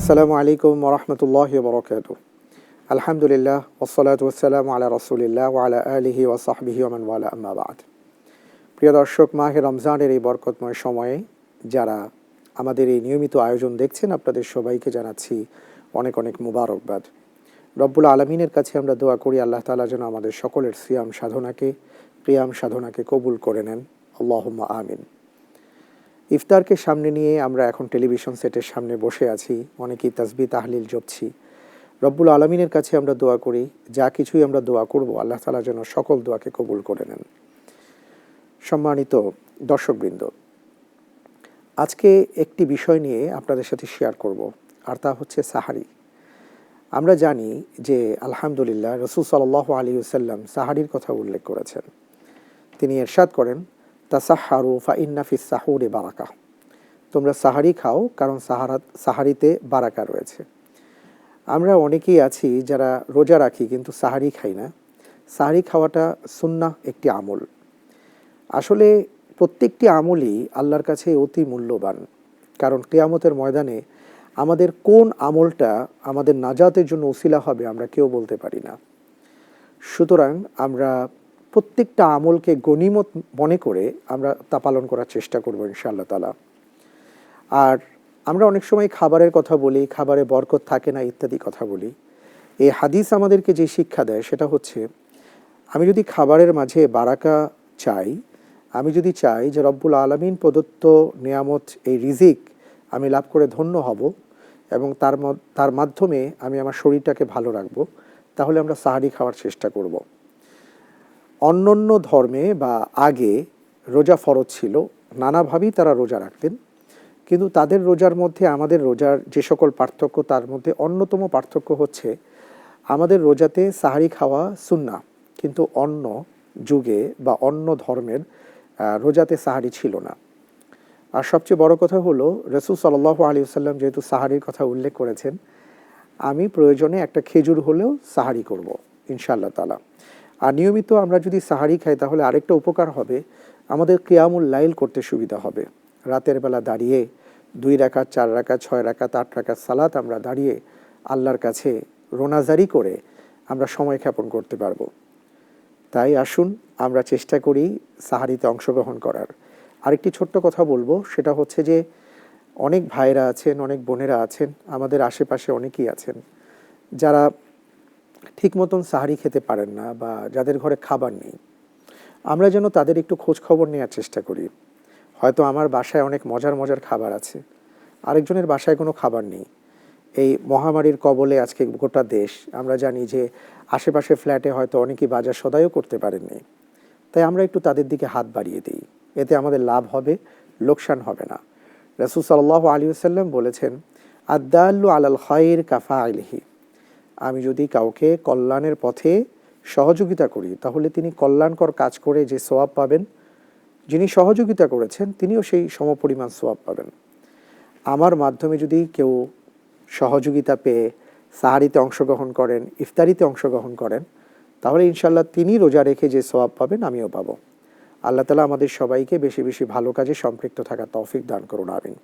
আসসালামু আলাইকুম ওরহমতুল্লাহি ওবরাকাতুহু। আলহামদুলিল্লাহ ওয়াসসালাতু ওয়াসসালামু আলা রাসূলিল্লাহ ওয়া আলা আলিহি ওয়া সাহবিহি ওয়া মান ওয়ালা, আম্মা বা'দ। প্রিয় দর্শক, মাহে রমজানের এই বরকতময় সময়ে যারা আমাদের এই নিয়মিত আয়োজন দেখছেন, আপনাদের সবাইকে জানাচ্ছি অনেক অনেক মুবারকবাদ। রব্বুল আলামিনের কাছে আমরা দোয়া করি আল্লাহ তাআলা যেন আমাদের সকলের সিয়াম সাধনাকে, কিয়াম সাধনাকে কবুল করে নেন। আল্লাহুম্মা আমিন। ইফতারকে সামনে নিয়ে আমরা এখন টেলিভিশন সেটের সামনে বসে আছি, অনেকেই তাসবিহ তাহলিল জপছি। রব্বুল আলামিনের কাছে আমরা দোয়া করি, যা কিছুই আমরা দোয়া করব আল্লাহ তাআলা যেন সকল দোয়াকে কবুল করে নেন। সম্মানিত দর্শকবৃন্দ, আজকে একটি বিষয় নিয়ে আপনাদের সাথে শেয়ার করব, আর তা হচ্ছে সাহারি। আমরা জানি যে আলহামদুলিল্লাহ রাসূল সাল্লাল্লাহু আলাইহি ওয়াসাল্লাম সাহারির কথা উল্লেখ করেছেন। তিনি ইরশাদ করেন, তাসাহহারু ফা ইন্না ফিস সাহুরি বারাকা। তোমরা সাহারি খাও, কারণ সাহারিতে বারাকা রয়েছে। আমরা অনেকেই আছি যারা রোজা রাখি কিন্তু সাহারি খাই না। সাহারি খাওয়াটা সুন্নাহ একটি আমল। আসলে প্রত্যেকটি আমলই আল্লাহর কাছে অতি মূল্যবান, কারণ কিয়ামতের ময়দানে আমাদের কোন আমলটা আমাদের নাজাতের জন্য উসিলা হবে আমরা কেউ বলতে পারি না। সুতরাং আমরা প্রত্যেকটা আমলকে গনিমত মনে করে আমরা তা পালন করার চেষ্টা করব ইনশাআল্লাহ তাআলা। আর আমরা অনেক সময় খাবারের কথা বলি, খাবারে বরকত থাকে না ইত্যাদি কথা বলি। এই হাদিস আমাদেরকে যে শিক্ষা দেয় সেটা হচ্ছে, আমি যদি খাবারের মাঝে বারাকা চাই, আমি যদি চাই যে রব্বুল আলামিন প্রদত্ত নিয়ামত এই রিজিক আমি লাভ করে ধন্য হব এবং তার মাধ্যমে আমি আমার শরীরটাকে ভালো রাখব, তাহলে আমরা সাহারি খাওয়ার চেষ্টা করব। অন্যান্য ধর্মে বা আগে রোজা ফরজ ছিল, নানাভাবেই তারা রোজা রাখতেন, কিন্তু তাদের রোজার মধ্যে আমাদের রোজার যে সকল পার্থক্য, তার মধ্যে অন্যতম পার্থক্য হচ্ছে আমাদের রোজাতে সাহারি খাওয়া সুন্নাহ, কিন্তু অন্য যুগে বা অন্য ধর্মের রোজাতে সাহারি ছিল না। আর সবচেয়ে বড় কথা হলো, রাসূল সাল্লাল্লাহু আলাইহি ওয়াসাল্লাম যেহেতু সাহারির কথা উল্লেখ করেছেন, আমি প্রয়োজনে একটা খেজুর হলেও সাহারি করব ইনশাআল্লাহ তাআলা। আর নিয়মিত আমরা যদি সাহারি খাই তাহলে আরেকটা উপকার হবে, আমাদের কিয়ামুল লাইল করতে সুবিধা হবে। রাতের বেলা দাঁড়িয়ে 2 রাকাত, 4 রাকাত, 6 রাকাত, 8 রাকাত সালাত আমরা দাঁড়িয়ে আল্লাহর কাছে রোনাজারি করে আমরা সময় ক্ষেপণ করতে পারবো। তাই আসুন আমরা চেষ্টা করি সাহারিতে অংশগ্রহণ করার। আরেকটি ছোট্ট কথা বলবো, সেটা হচ্ছে যে অনেক ভাইরা আছেন, অনেক বোনেরা আছেন, আমাদের আশেপাশে অনেকেই আছেন যারা ঠিক মতন সাহারি খেতে পারেন না বা যাদের ঘরে খাবার নেই। আমরা যেন তাদের একটু খোঁজ খবর নেওয়ার চেষ্টা করি। হয়তো আমার বাসায় অনেক মজার মজার খাবার আছে, আরেকজনের বাসায় কোনো খাবার নেই। এই মহামারীর কবলে আজকে গোটা দেশ, আমরা জানি যে আশেপাশে ফ্ল্যাটে হয়তো অনেকেই বাজার সদাইও করতে পারেননি। তাই আমরা একটু তাদের দিকে হাত বাড়িয়ে দিই, এতে আমাদের লাভ হবে, লোকসান হবে না। রাসূল সাল্লাল্লাহু আলাইহি ওয়াসাল্লাম বলেছেন, আদ-দাল্লু আলাল খায়র কাফাইলিহি। আমি যদি কাউকে কল্যাণের পথে সহযোগিতা করি, তাহলে তিনি কল্যাণকর কাজ করে যে সওয়াব পাবেন, যিনি সহযোগিতা করেছেন তিনিও সেই সমপরিমাণ সওয়াব পাবেন। আমার মাধ্যমে যদি কেউ সহযোগিতা পেয়ে সাহারিতে অংশগ্রহণ করেন, ইফতারিতে অংশগ্রহণ করেন, তাহলে ইনশাআল্লাহ তিনি রোজা রেখে যে সওয়াব পাবেন আমিও পাবো। আল্লাহ তাআলা আমাদের সবাইকে বেশি বেশি ভালো কাজে সম্পৃক্ত থাকার তৌফিক দান করুন, আমিন।